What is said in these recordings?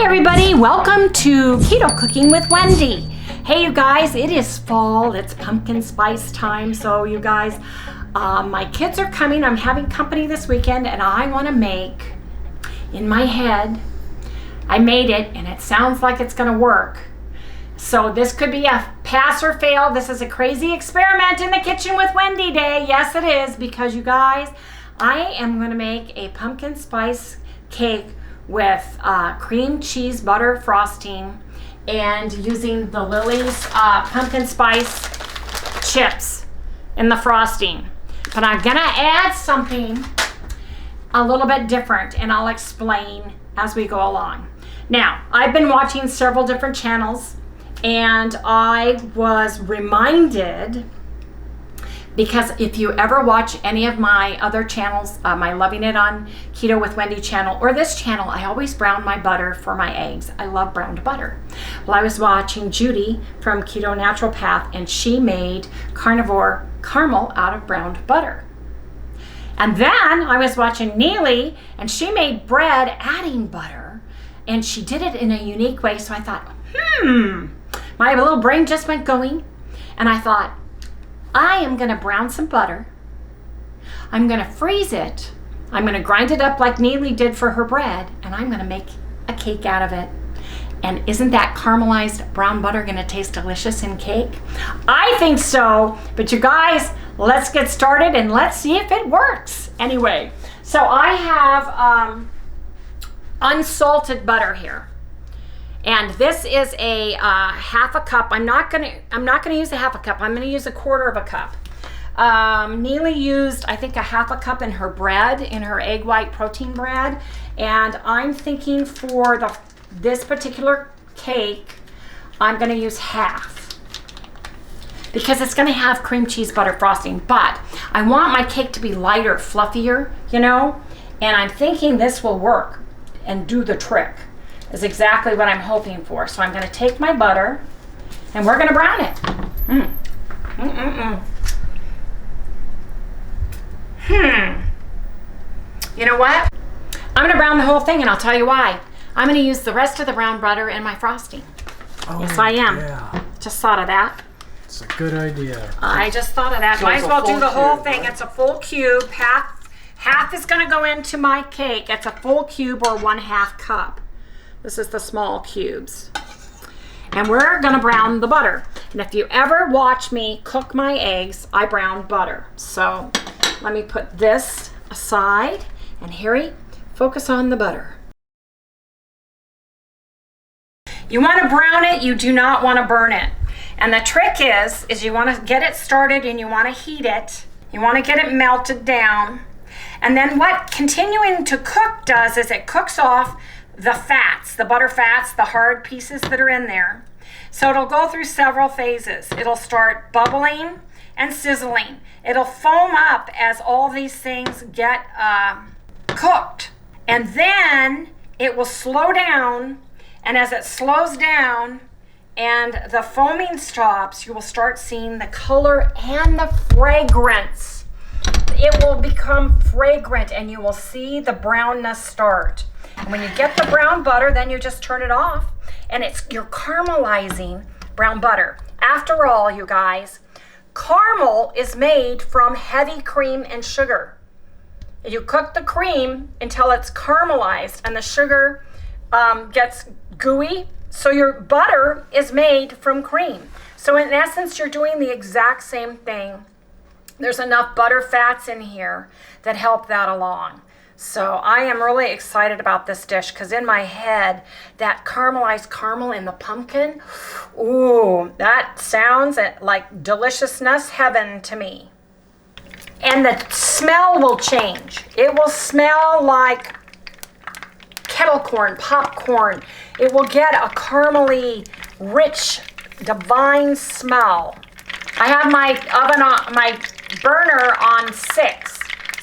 everybody, welcome to Keto Cooking with Wendy. Hey you guys, it is fall, it's pumpkin spice time, so you guys, my kids are coming, I'm having company this weekend, and I want to make, in my head, I made it, and it sounds like it's going to work. So this could be a pass or fail. This is a crazy experiment in the kitchen with Wendy day. Yes it is, because you guys, I am going to make a pumpkin spice cake with cream cheese butter frosting and using the Lily's pumpkin spice chips in the frosting. But I'm gonna add something a little bit different, and I'll explain as we go along. Now, I've been watching several different channels, and I was reminded, because if you ever watch any of my other channels, my Loving It On Keto with Wendy channel or this channel, I always brown my butter for my eggs. I love browned butter. Well, I was watching Judy from Keto Naturopath, and she made carnivore caramel out of browned butter. And then I was watching Neely, and she made bread adding butter, and she did it in a unique way. So I thought, my little brain just went going, and I thought, I am going to brown some butter. I'm going to freeze it. I'm going to grind it up like Neely did for her bread, and I'm going to make a cake out of it. And isn't that caramelized brown butter going to taste delicious in cake? I think so, but you guys, let's get started and let's see if it works. Anyway, so I have unsalted butter here. And this is a half a cup. I'm not gonna use a half a cup. I'm gonna use a quarter of a cup. Neely used, I think, a half a cup in her bread, in her egg white protein bread. And I'm thinking for this particular cake, I'm gonna use half, because it's gonna have cream cheese butter frosting. But I want my cake to be lighter, fluffier, you know? And I'm thinking this will work and do the trick. Is exactly what I'm hoping for. So I'm going to take my butter and we're going to brown it. You know what? I'm going to brown the whole thing, and I'll tell you why. I'm going to use the rest of the brown butter in my frosting. Oh, yes, I am. Yeah. Just thought of that. It's a good idea. I just thought of that. So might as well do the whole thing. Right? It's a full cube. Half is going to go into my cake. It's a full cube or 1/2 cup. This is the small cubes. And we're gonna brown the butter. And if you ever watch me cook my eggs, I brown butter. So let me put this aside. And Harry, focus on the butter. You wanna brown it, you do not wanna burn it. And the trick is you wanna get it started and you wanna heat it. You wanna get it melted down. And then what continuing to cook does is it cooks off the fats, the butter fats, the hard pieces that are in there. So it'll go through several phases. It'll start bubbling and sizzling. It'll foam up as all these things get cooked. And then it will slow down, and as it slows down and the foaming stops, you will start seeing the color and the fragrance. It will become fragrant, and you will see the brownness start. And when you get the brown butter, then you just turn it off, and you're caramelizing brown butter. After all, you guys, caramel is made from heavy cream and sugar. You cook the cream until it's caramelized and the sugar gets gooey, so your butter is made from cream. So in essence, you're doing the exact same thing. There's enough butter fats in here that help that along. So I am really excited about this dish, because in my head, that caramelized caramel in the pumpkin, ooh, that sounds like deliciousness heaven to me. And the smell will change. It will smell like kettle corn, popcorn. It will get a caramely, rich, divine smell. I have my oven on, my burner on 6.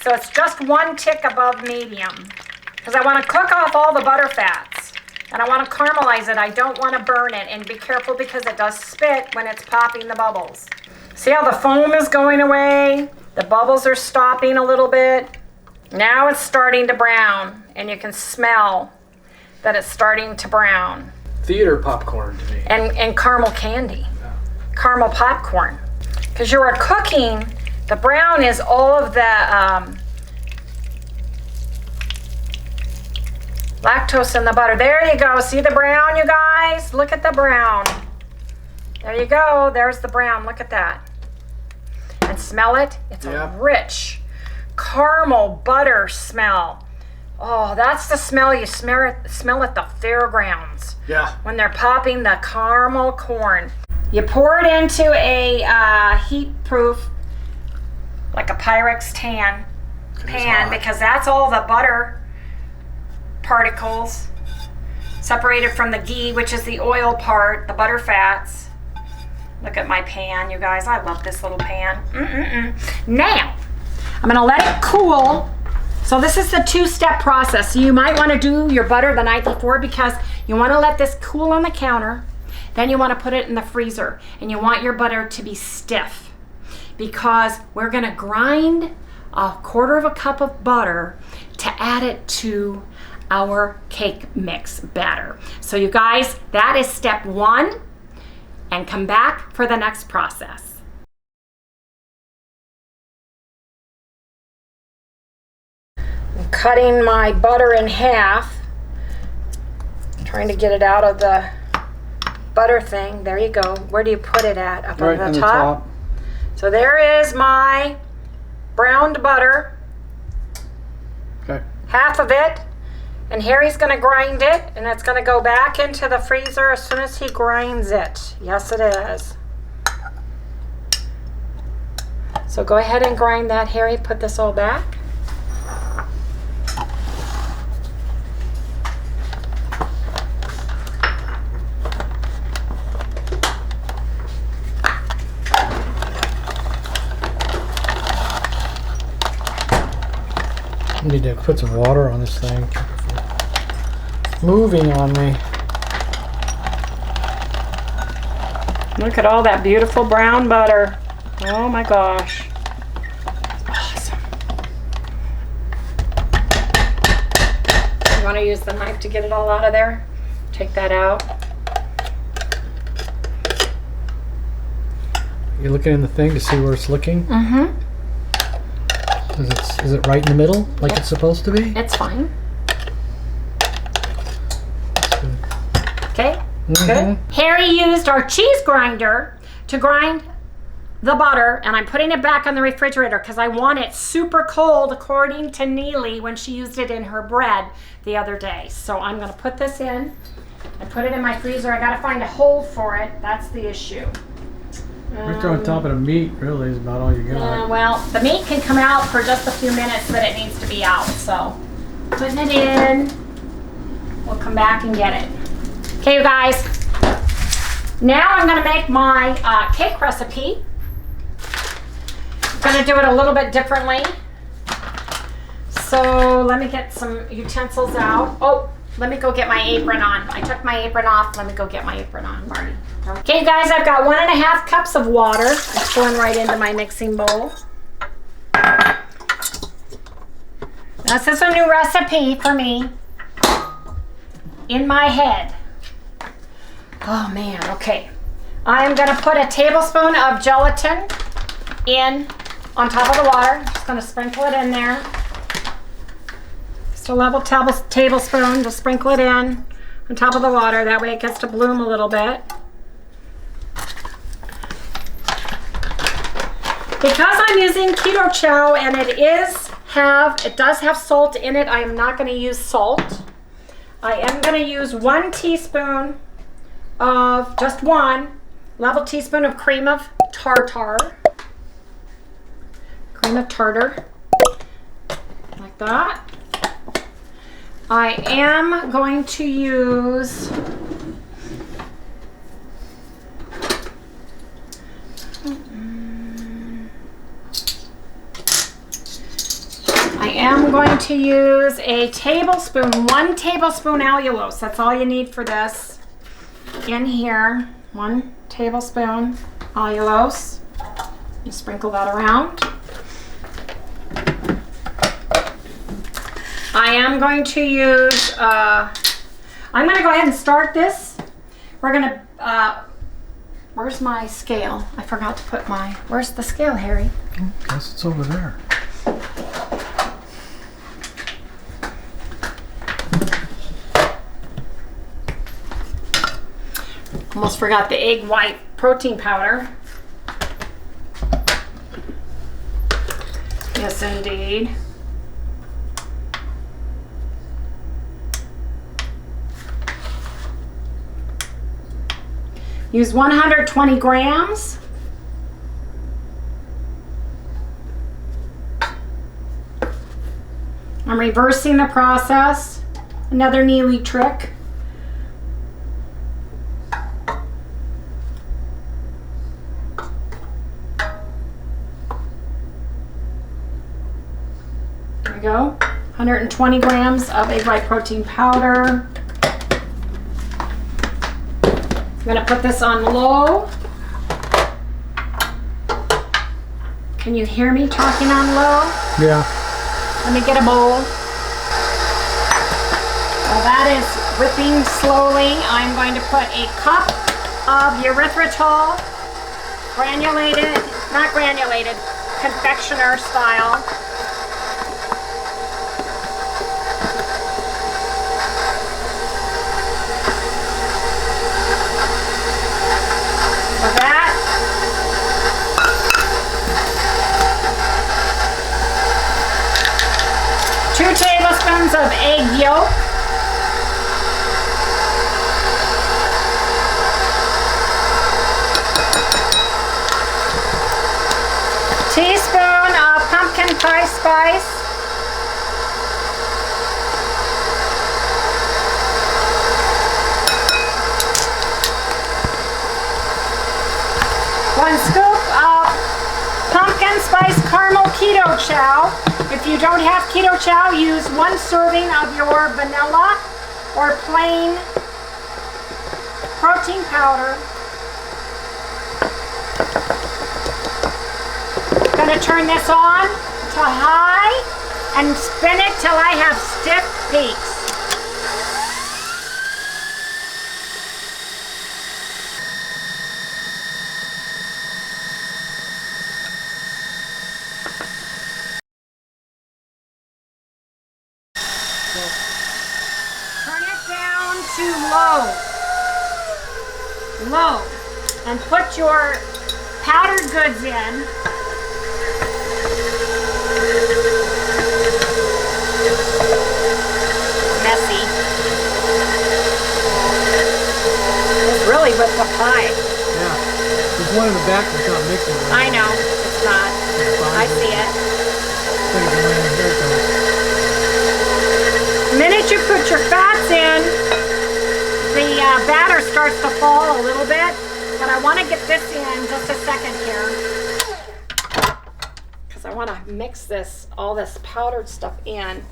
So it's just 1 tick above medium, because I want to cook off all the butter fats, and I want to caramelize it. I don't want to burn it, and be careful because it does spit when it's popping the bubbles. See how the foam is going away? The bubbles are stopping a little bit. Now it's starting to brown, and you can smell that it's starting to brown. Theater popcorn to me. And caramel candy. Yeah. Caramel popcorn. Because you are cooking, the brown is all of the lactose in the butter. There you go. See the brown, you guys? Look at the brown. There you go. There's the brown. Look at that. And smell it. It's a rich caramel butter smell. Oh, that's the smell you smell at the fairgrounds. Yeah. When they're popping the caramel corn. You pour it into a heat-proof, like a Pyrex pan, because that's all the butter particles separated from the ghee, which is the oil part, the butter fats. Look at my pan, you guys. I love this little pan. Now, I'm going to let it cool. So this is the two-step process. So you might want to do your butter the night before because you want to let this cool on the counter. Then you want to put it in the freezer. And you want your butter to be stiff because we're going to grind a 1/4 cup of butter to add it to our cake mix batter. So you guys, that is step 1. And come back for the next process. I'm cutting my butter in half, trying to get it out of the butter thing. There you go. Where do you put it at? Up Right on the top? So there is my browned butter. Okay. Half of it. And Harry's going to grind it, and it's going to go back into the freezer as soon as he grinds it. Yes, it is. So go ahead and grind that, Harry. Put this all back. I need to put some water on this thing. Moving on me. Look at all that beautiful brown butter. Oh my gosh. Awesome. You want to use the knife to get it all out of there? Take that out. You're looking in the thing to see where it's looking? Mm-hmm. Is it right in the middle like it's supposed to be? It's fine. Good. Okay, good. Harry used our cheese grinder to grind the butter, and I'm putting it back on the refrigerator because I want it super cold according to Neely when she used it in her bread the other day. So I'm going to put this in and put it in my freezer. I got to find a hole for it. That's the issue. Right on top of the meat, really, is about all you got. Well, the meat can come out for just a few minutes, but it needs to be out. So putting it in, we'll come back and get it. Okay, you guys. Now I'm going to make my cake recipe. I'm going to do it a little bit differently. So let me get some utensils out. Oh, let me go get my apron on. I took my apron off. Let me go get my apron on, Marty. Okay, you guys, I've got 1.5 cups of water. It's going right into my mixing bowl. This is a new recipe for me in my head. Oh man, okay. I'm gonna put a tablespoon of gelatin in on top of the water. Just gonna sprinkle it in there. Just a level tablespoon, just sprinkle it in on top of the water. That way it gets to bloom a little bit. Because I'm using keto chow and it does have salt in it, I am not going to use salt. I am going to use 1 teaspoon of, just 1 level teaspoon of cream of tartar. Cream of tartar. Like that. I am going to use a tablespoon, 1 tablespoon allulose. That's all you need for this. In here, 1 tablespoon allulose. You sprinkle that around. I am going to use I'm gonna go ahead and start this. We're gonna, where's my scale? I forgot to put where's the scale, Harry? I guess it's over there. Almost forgot the egg white protein powder. Yes, indeed. Use 120 grams. I'm reversing the process. Another Neely trick. There we go. 120 grams of egg white protein powder. I'm going to put this on low. Can you hear me talking on low? Yeah. Let me get a bowl. While that is whipping slowly, I'm going to put a cup of erythritol, not granulated, confectioner style. That. 2 tablespoons of egg yolk. Teaspoon of pumpkin pie spice. One scoop of pumpkin spice caramel keto chow. If you don't have keto chow, use 1 serving of your vanilla or plain protein powder. I'm going to turn this on to high and spin it till I have stiff peaks. Turn it down to low, and put your powdered goods in. Messy. It's really whipped up high. Yeah. There's one in the back that's not mixing. I know, it's not. I see it. The minute you put your fats in, the batter starts to fall a little bit, but I want to get this in just a second here because I want to mix all this powdered stuff in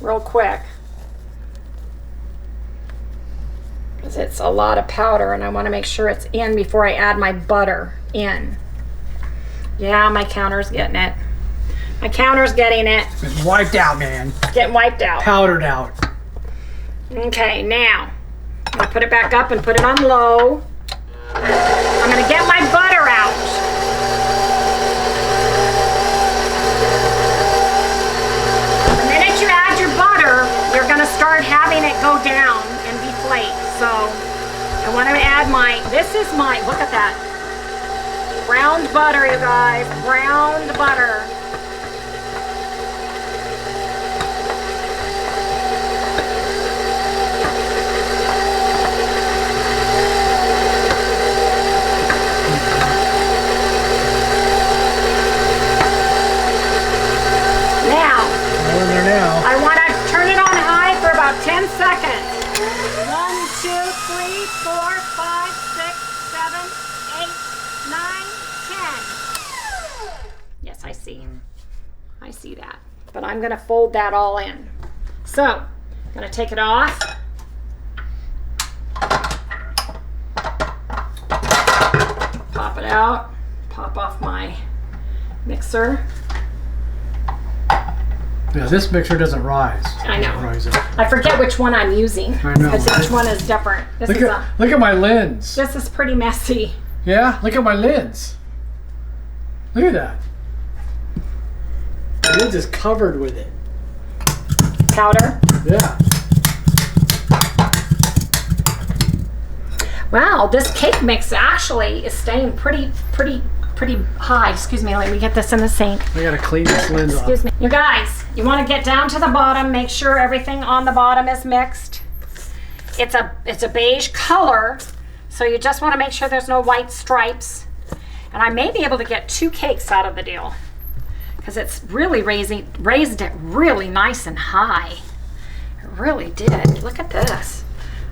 real quick because it's a lot of powder and I want to make sure it's in before I add my butter in. Yeah, my counter's getting it. My counter's getting it. It's wiped out, man. It's getting wiped out. Powdered out. Okay, now I'm gonna put it back up and put it on low. I'm gonna get my butter out. The minute you add your butter, you're gonna start having it go down and deflate. So I want to add look at that. Browned butter, you guys, browned butter. Now. I want to turn it on high for about 10 seconds. 1, 2, 3, 4, 5, 6, 7, 8, 9, 10. Yes, I see. I see that. But I'm going to fold that all in. So, I'm going to take it off. Pop it out. Pop off my mixer. Yeah, this mixer doesn't rise. I know. Rise up. I forget which one I'm using. I know. Because each one is different. Look at my lens. This is pretty messy. Yeah, look at my lens. Look at that. My lens is covered with it. Powder. Yeah. Wow, this cake mix actually is staying pretty high. Excuse me, let me get this in the sink. I gotta clean this lens off. Excuse me. You guys, you want to get down to the bottom, make sure everything on the bottom is mixed. It's a beige color, so you just want to make sure there's no white stripes. And I may be able to get 2 cakes out of the deal because it's really raised it really nice and high. It really did. Look at this.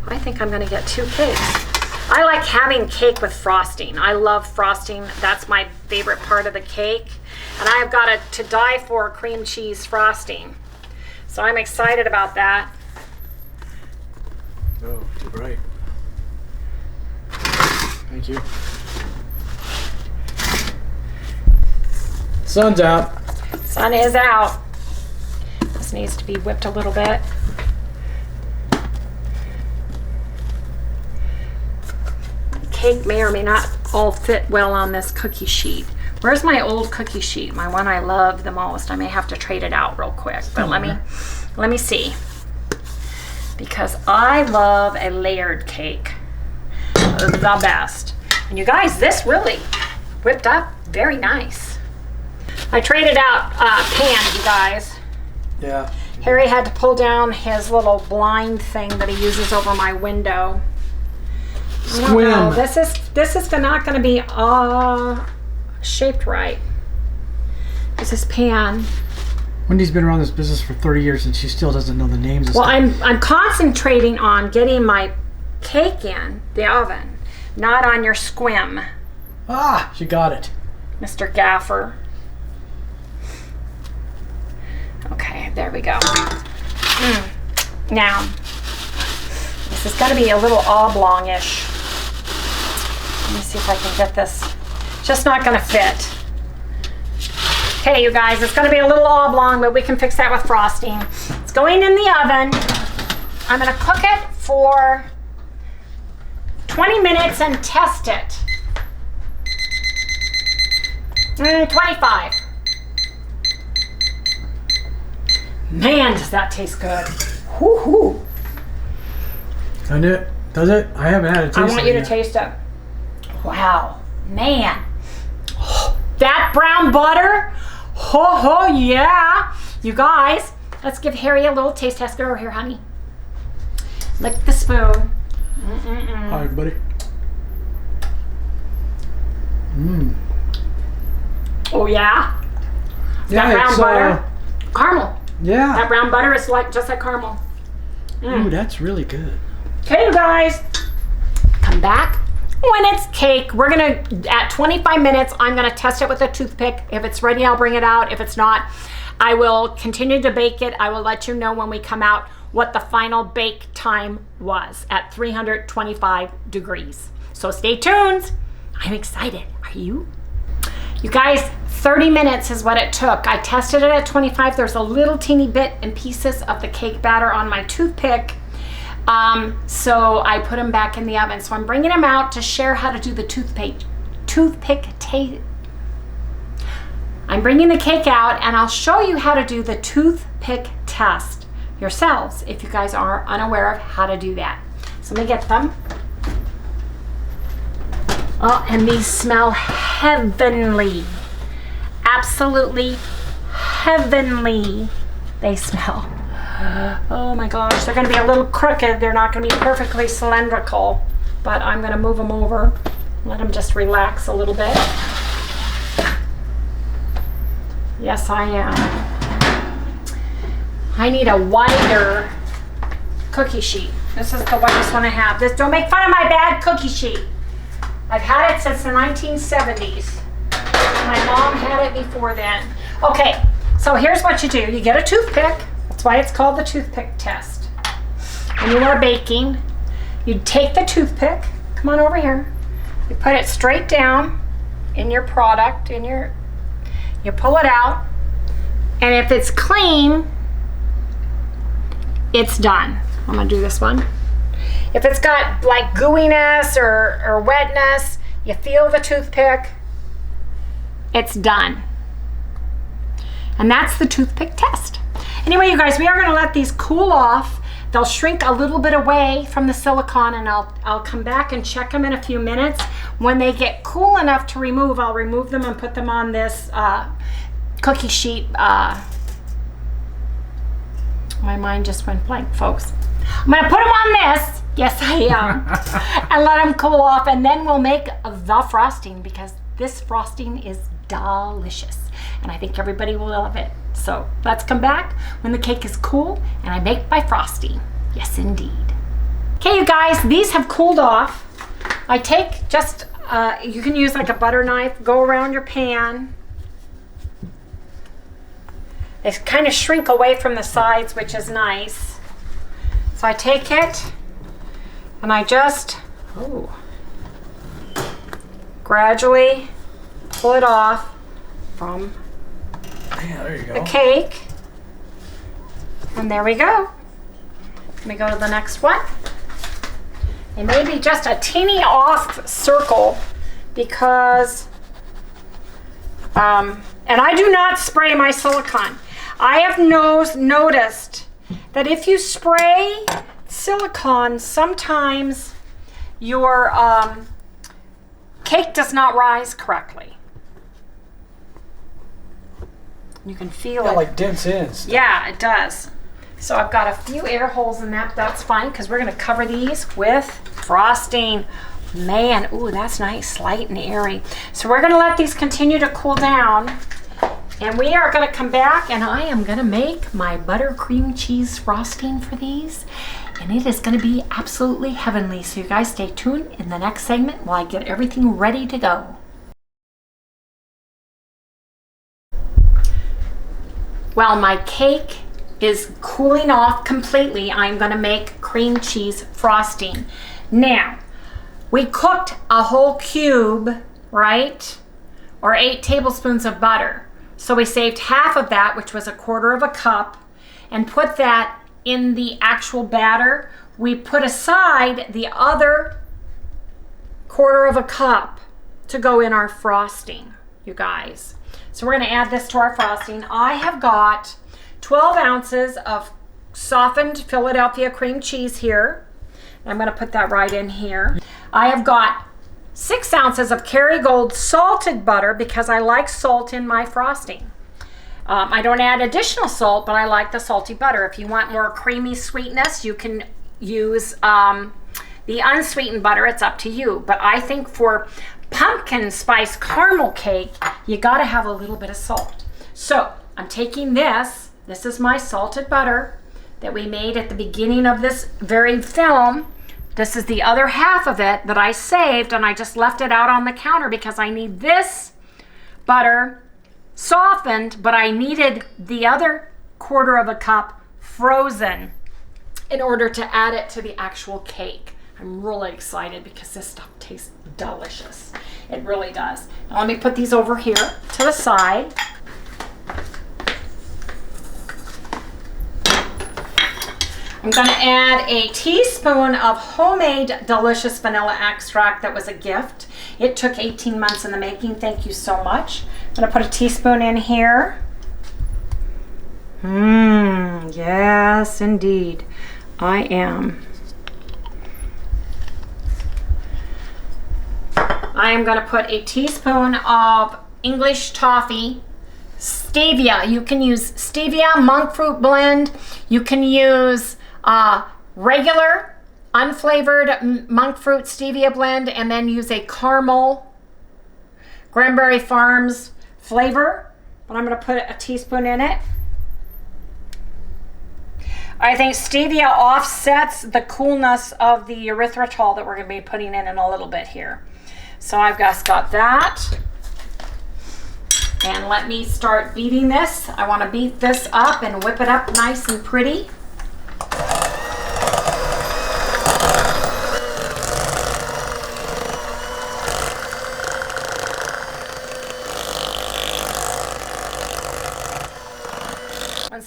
I think I'm going to get 2 cakes. I like having cake with frosting. I love frosting. That's my favorite part of the cake. And I've got a to die for cream cheese frosting. So I'm excited about that. Oh, too bright. Thank you. Sun's out. Sun is out. This needs to be whipped a little bit. Cake may or may not all fit well on this cookie sheet. Where's my old cookie sheet? My one I love the most. I may have to trade it out real quick, but let me see. Because I love a layered cake. The best. And you guys, this really whipped up very nice. I traded out pan, you guys. Yeah. Harry had to pull down his little blind thing that he uses over my window. Squim. This is not going to be shaped right. This is pan. Wendy's been around this business for 30 years and she still doesn't know the names of Well, stuff. I'm concentrating on getting my cake in the oven, not on your squim, Ah, she got it. Mr. Gaffer. Okay, there we go. Now, this is going to be a little oblong-ish. Let me see if I can get this. It's just not going to fit. Okay, you guys, it's going to be a little oblong, but we can fix that with frosting. It's going in the oven. I'm going to cook it for 20 minutes and test it. 25. Man, does that taste good. Woo-hoo. Doesn't it? Does it? I haven't had a taste. I want you to taste it. Wow, man. That brown butter. Oh, yeah. You guys, let's give Harry a little taste test. Go over here, honey. Lick the spoon. Hi, buddy. Oh, yeah? Yeah, That brown it's, butter. Caramel. Yeah. That brown butter is just like caramel. Ooh, that's really good. Okay, you guys, come back when it's cake. We're gonna, at 25 minutes, I'm gonna test it with a toothpick. If it's ready, I'll bring it out. If it's not, I will continue to bake it. I will let you know when we come out what the final bake time was at 325 degrees. So stay tuned. I'm excited. Are you? You guys, 30 minutes is what it took. I tested it at 25. There's a little teeny bit and pieces of the cake batter on my toothpick. So I put them back in the oven. So I'm bringing them out to share how to do the toothpick taste. I'm bringing the cake out and I'll show you how to do the toothpick test yourselves if you guys are unaware of how to do that. So let me get them. Oh, and these smell heavenly. Absolutely heavenly they smell. Oh my gosh, they're gonna be a little crooked. They're not gonna be perfectly cylindrical, but I'm gonna move them over. Let them just relax a little bit. Yes, I am. I need a wider cookie sheet. This is the widest one I have. Don't make fun of my bad cookie sheet. I've had it since the 1970s. My mom had it before then. Okay, so here's what you do. You get a toothpick. That's why it's called the toothpick test. When you are baking, you take the toothpick. Come on over here. You put it straight down in your product, you pull it out, And if it's clean, it's done. I'm gonna do this one. If it's got like gooiness or wetness, you feel the toothpick, it's done. And that's the toothpick test. Anyway, you guys, we are gonna let these cool off. They'll shrink a little bit away from the silicone, and I'll come back and check them in a few minutes. When they get cool enough to remove, I'll remove them and put them on this cookie sheet. My mind just went blank, folks. I'm gonna put them on this. Yes, I am. And let them cool off, and then we'll make the frosting, because this frosting is delicious. And I think everybody will love it. So let's come back when the cake is cool and I make my frosting. Yes, indeed. Okay, you guys, these have cooled off. I take just, you can use like a butter knife, go around your pan. They kind of shrink away from the sides, which is nice. So I take it and I just, gradually pull it off from there you go. the cake. And there we go. Let me go to the next one. It may be just a teeny off circle because, and I do not spray my silicone. I have noticed that if you spray silicone, sometimes your cake does not rise correctly. You can feel it. Like dents in. Yeah, it does. So I've got a few air holes in that. That's fine, because we're going to cover these with frosting. Man, ooh, that's nice, light and airy. So we're going to let these continue to cool down. And we are going to come back, and I am going to make my butter cream cheese frosting for these. And it is going to be absolutely heavenly. So you guys stay tuned in the next segment while I get everything ready to go. While my cake is cooling off completely, I'm going to make cream cheese frosting. Now, we cooked a whole cube, right? Or 8 tablespoons of butter. So we saved half of that, which was 1/4 cup, and put that in the actual batter. We put aside the other 1/4 cup to go in our frosting, you guys. So we're going to add this to our frosting. I have got 12 ounces of softened Philadelphia cream cheese here. I'm going to put that right in here. I have got 6 ounces of Kerrygold salted butter, because I like salt in my frosting. I don't add additional salt, but I like the salty butter. If you want more creamy sweetness, you can use the unsweetened butter. It's up to you. But I think for pumpkin spice caramel cake, you got to have a little bit of salt. So I'm taking this. This is my salted butter that we made at the beginning of this very film. This is the other half of it that I saved, and I just left it out on the counter because I need this butter softened, but I needed the other 1/4 cup frozen in order to add it to the actual cake. I'm really excited because this stuff tastes delicious. It really does. Now let me put these over here to the side. I'm going to add a teaspoon of homemade delicious vanilla extract that was a gift. It took 18 months in the making. Thank you so much. I'm going to put a teaspoon in here. Yes, indeed. I am. I am going to put a teaspoon of English toffee. Stevia. You can use stevia, monk fruit blend. You can use regular unflavored monk fruit stevia blend, and then use a caramel Granberry Farms flavor. But I'm going to put a teaspoon in it. I think stevia offsets the coolness of the erythritol that we're going to be putting in a little bit here. So I've just got that. And let me start beating this. I want to beat this up and whip it up nice and pretty.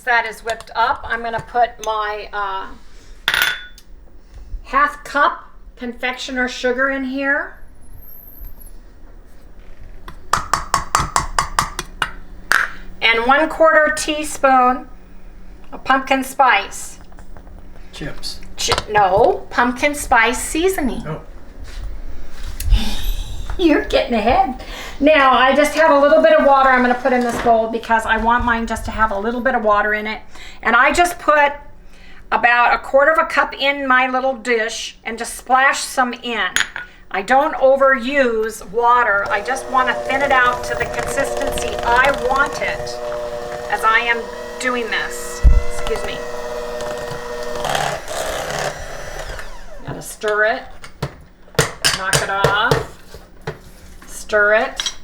that is whipped up, I'm going to put my half cup confectioner sugar in here. And 1/4 teaspoon of pumpkin spice. Chips. No, pumpkin spice seasoning. Oh. You're getting ahead. Now, I just have a little bit of water I'm going to put in this bowl because I want mine just to have a little bit of water in it. And I just put about 1/4 cup in my little dish and just splash some in. I don't overuse water. I just want to thin it out to the consistency I want it as I am doing this. Excuse me. Gotta stir it. Knock it off. Stir it.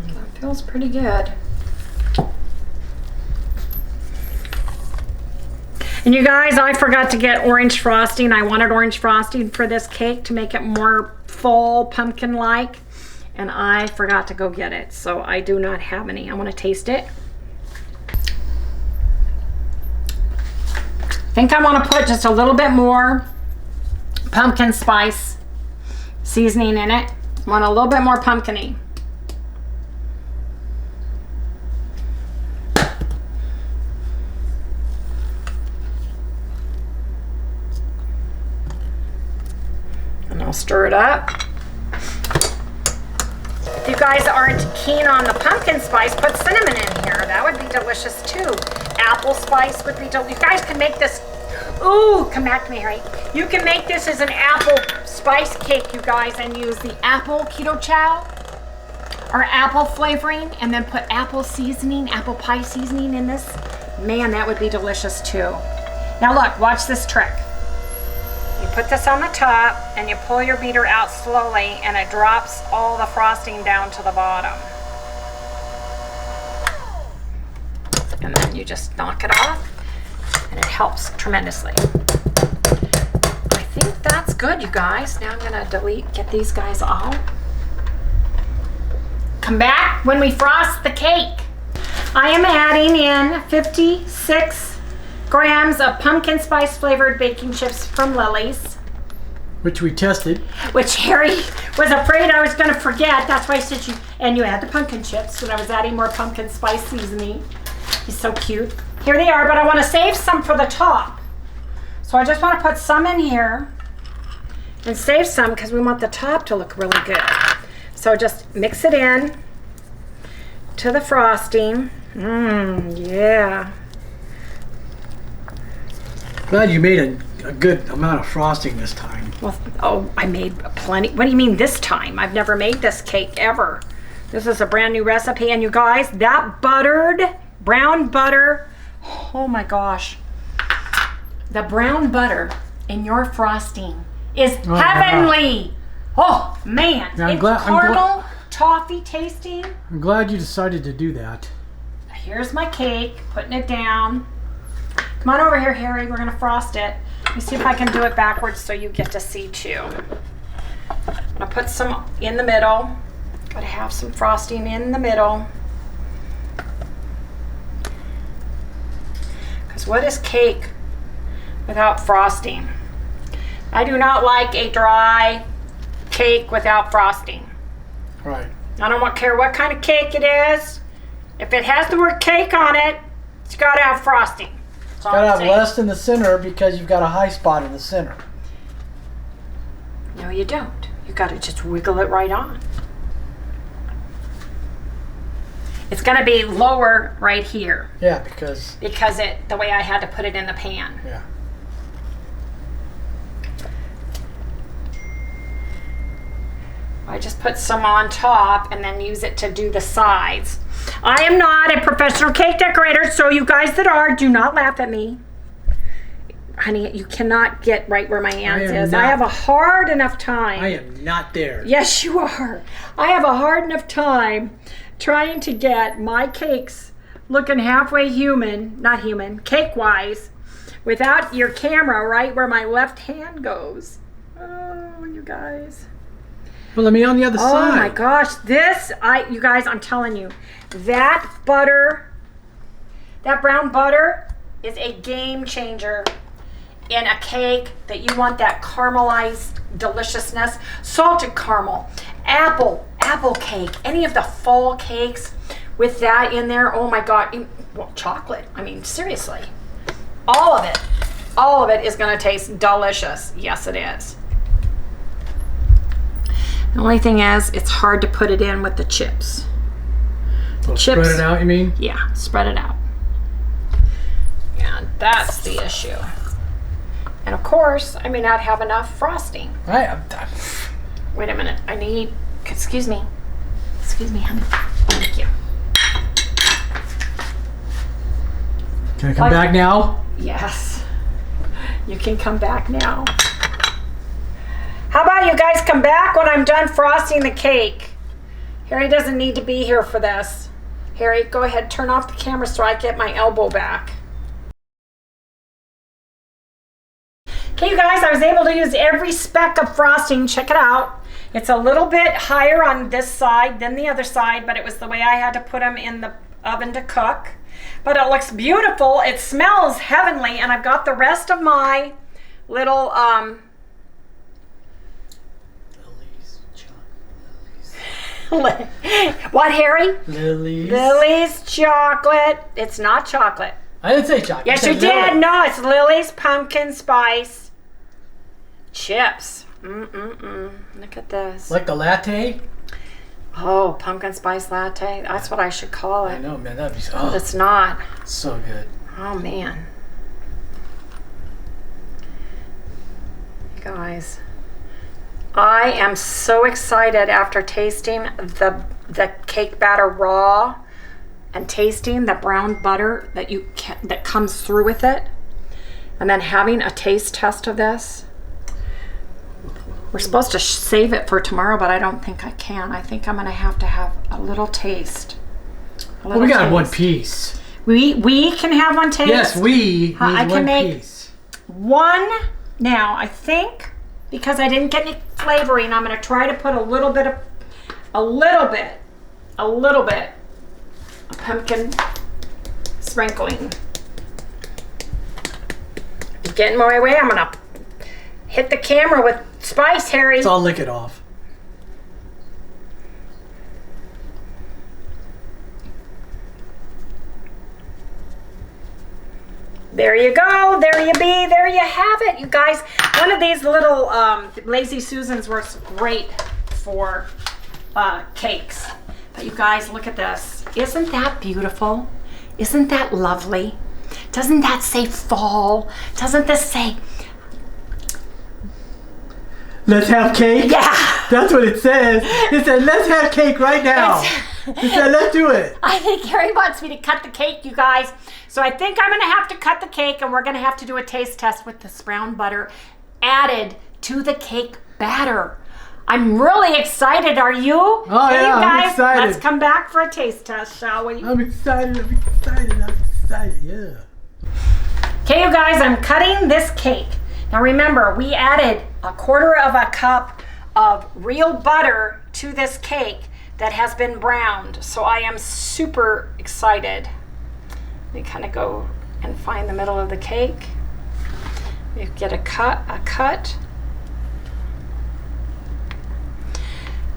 That feels pretty good. And you guys, I forgot to get orange frosting. I wanted orange frosting for this cake to make it more full, pumpkin-like. And I forgot to go get it. So I do not have any. I want to taste it. I think I want to put just a little bit more pumpkin spice seasoning in it. I want a little bit more pumpkin-y. And I'll stir it up. If you guys aren't keen on the pumpkin spice, put cinnamon in here. That would be delicious too. Apple spice would be delicious. You guys can make this. Ooh, come back to me, Harry. You can make this as an apple spice cake, you guys, and use the apple keto chow or apple flavoring and then put apple seasoning, apple pie seasoning in this. Man, that would be delicious too. Now look, watch this trick. You put this on the top and you pull your beater out slowly and it drops all the frosting down to the bottom. And then you just knock it off and it helps tremendously. I think that's good, you guys. Now I'm gonna get these guys out. Come back when we frost the cake. I am adding in 56 grams of pumpkin spice flavored baking chips from Lily's. Which we tested. Which Harry was afraid I was gonna forget. That's why I said you add the pumpkin chips when I was adding more pumpkin spice seasoning. He's so cute. Here they are, but I wanna save some for the top. So I just wanna put some in here and save some because we want the top to look really good. So just mix it in to the frosting. Yeah. Glad you made a good amount of frosting this time. Well, oh, I made plenty. What do you mean this time? I've never made this cake ever. This is a brand new recipe. And you guys, that brown butter, oh my gosh. The brown butter in your frosting is heavenly. Oh man, now, it's caramel toffee tasting. I'm glad you decided to do that. Here's my cake, putting it down. Come on over here, Harry. We're gonna frost it. Let me see if I can do it backwards so you get to see too. I'm gonna put some in the middle. Gotta have some frosting in the middle. Because what is cake without frosting? I do not like a dry cake without frosting. Right. I don't care what kind of cake it is. If it has the word cake on it, it's gotta have frosting. It's gotta have less in the center because you've got a high spot in the center. No, you don't. You gotta just wiggle it right on. It's gonna be lower right here. Yeah, because the way I had to put it in the pan. Yeah. I just put some on top and then use it to do the sides. I am not a professional cake decorator, so you guys that are, do not laugh at me. Honey, you cannot get right where my hands is. I have a hard enough time. I am not there. Yes, you are. I have a hard enough time trying to get my cakes looking halfway cake-wise, without your camera right where my left hand goes. Oh, you guys. Well, let me on the other side. Oh my gosh, you guys, I'm telling you, that butter, that brown butter is a game changer in a cake that you want that caramelized deliciousness. Salted caramel, apple cake, any of the fall cakes with that in there. Oh my God, well, chocolate. I mean, seriously, all of it is gonna taste delicious. Yes, it is. The only thing is, it's hard to put it in with the chips. Spread it out, you mean? Yeah, spread it out. And that's the issue. And of course, I may not have enough frosting. Right. Wait a minute. Excuse me, honey. Thank you. Can I come back now? Yes. You can come back now. How about you guys come back when I'm done frosting the cake? Harry doesn't need to be here for this. Harry, go ahead, turn off the camera so I get my elbow back. Okay, you guys, I was able to use every speck of frosting. Check it out. It's a little bit higher on this side than the other side, but it was the way I had to put them in the oven to cook. But it looks beautiful. It smells heavenly, and I've got the rest of my little what, Harry? Lily's chocolate. It's not chocolate. I didn't say chocolate. Yes, you did. No, it's Lily's pumpkin spice chips. Look at this. Like the latte? Oh, pumpkin spice latte. That's what I should call it. I know, man. That'd be so. But it's not. So good. Oh man. You guys, I am so excited after tasting the cake batter raw and tasting the brown butter that comes through with it, and then having a taste test of this. We're supposed to save it for tomorrow, but I don't think I can. I think I'm going to have a little taste. Well, we got one piece. We can have one taste. Yes, we need I can make piece. One now. I think because I didn't get any flavoring, I'm going to try to put a little bit of pumpkin sprinkling. Getting my way. I'm going to hit the camera with spice, Harry. So I'll lick it off. There you go. There you be. There you have it, you guys. One of these little Lazy Susans works great for cakes. But you guys, look at this. Isn't that beautiful? Isn't that lovely? Doesn't that say fall? Doesn't this say... Let's have cake? Yeah. That's what it says. It said, let's have cake right now. It said, let's do it. I think Harry wants me to cut the cake, you guys. So I think I'm going to have to cut the cake, and we're going to have to do a taste test with this brown butter added to the cake batter. I'm really excited. Are you? Oh, hey, yeah, you guys, I'm excited. Let's come back for a taste test, shall we? I'm excited, yeah. Okay, you guys, I'm cutting this cake. Now remember, we added 1/4 cup of real butter to this cake that has been browned. So I am super excited. Let me kind of go and find the middle of the cake. We get a cut.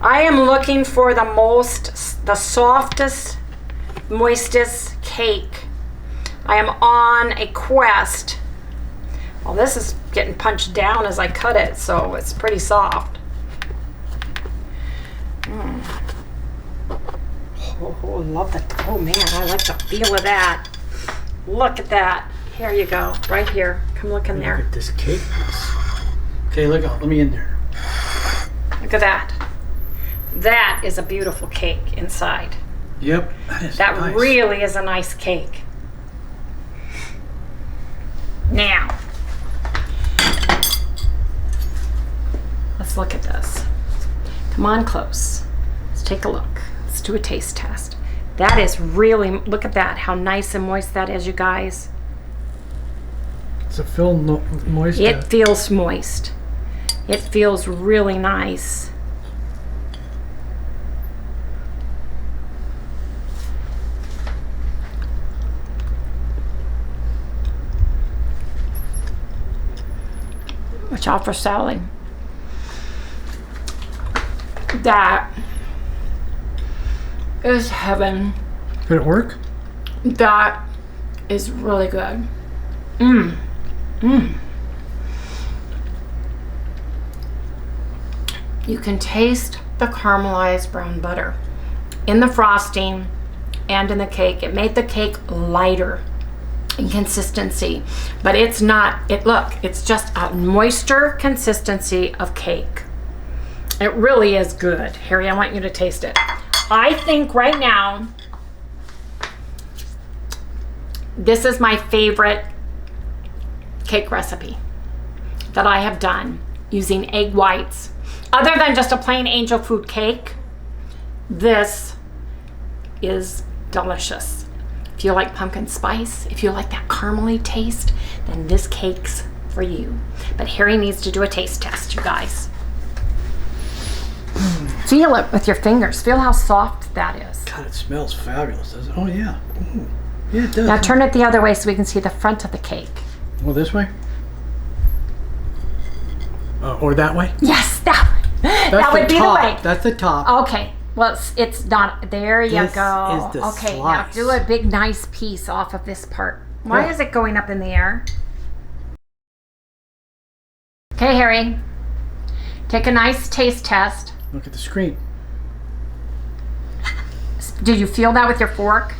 I am looking for the softest, moistest cake. I am on a quest. Well, this is getting punched down as I cut it, so it's pretty soft. Oh, love that. Oh man, I like the feel of that. Look at that. Here you go, right here. Come look in there. Look at this cake piece. Okay, let me in there. Look at that. That is a beautiful cake inside. Yep, That nice. really is a nice cake. Now, let's look at this. Come on close. Let's take a look. Let's do a taste test. That is really, look at that, how nice and moist that is, you guys. It's a feel moist. It feels moist. It feels really nice. Watch out for Sally. That is heaven. Did it work? That is really good. You can taste the caramelized brown butter in the frosting and in the cake. It made the cake lighter in consistency, but it's not, it's just a moisture consistency of cake. It really is good. Harry, I want you to taste it. I think right now, this is my favorite cake recipe that I have done using egg whites. Other than just a plain angel food cake, this is delicious. If you like pumpkin spice, if you like that caramely taste, then this cake's for you. But Harry needs to do a taste test, you guys. Feel it with your fingers. Feel how soft that is. God, it smells fabulous, doesn't it? Oh, yeah. Ooh. Yeah, it does. Now turn it the other way so we can see the front of the cake. Well, this way? Or that way? Yes, that would be the way. That's the top. Okay. Well, it's not. There you This go. is the Okay, slice. now do a big, nice piece off of this part. Why is it going up in the air? Okay, Harry. Take a nice taste test. Look at the screen. Did you feel that with your fork?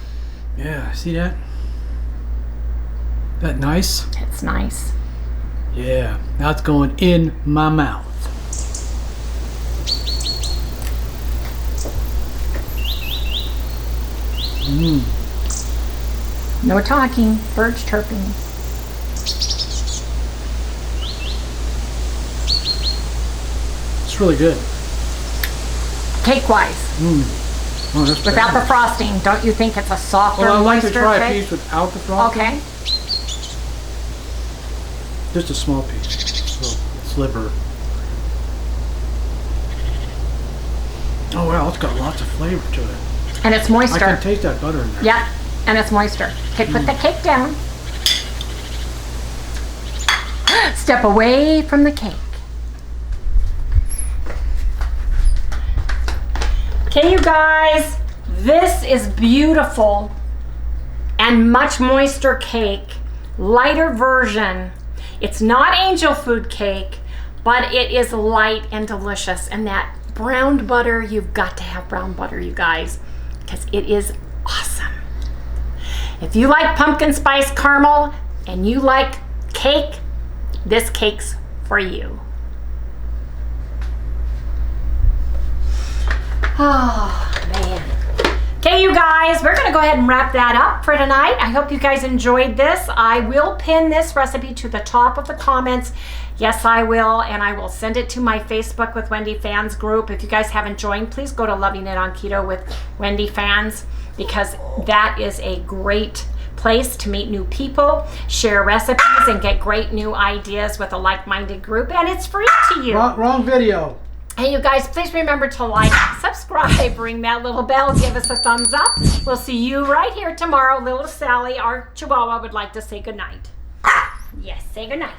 Yeah, see that? That nice? It's nice. Yeah, now it's going in my mouth. No talking, birds chirping. It's really good. Cake-wise, Oh, that's without the bad. frosting, don't you think it's a softer, Well, I'd like to moister try a cake? piece without the frosting. Okay. Just a small piece. Little sliver. Oh wow, it's got lots of flavor to it. And it's I moister. can taste that butter in there. Yep, and it's moister. Okay, put the cake down. Step away from the cake. Okay, you guys, this is beautiful and much moister cake, lighter version. It's not angel food cake, but it is light and delicious. And that browned butter, you've got to have brown butter, you guys, because it is awesome. If you like pumpkin spice caramel and you like cake, this cake's for you. Oh, man. Okay, you guys, we're going to go ahead and wrap that up for tonight. I hope you guys enjoyed this. I will pin this recipe to the top of the comments. Yes, I will, and I will send it to my Facebook with Wendy Fans group. If you guys haven't joined, please go to Loving It On Keto with Wendy Fans, because that is a great place to meet new people, share recipes, and get great new ideas with a like-minded group, and it's free to you. Wrong video. Hey, you guys, please remember to like, subscribe, ring that little bell, give us a thumbs up. We'll see you right here tomorrow. Little Sally, our Chihuahua, would like to say goodnight. Yes, say goodnight.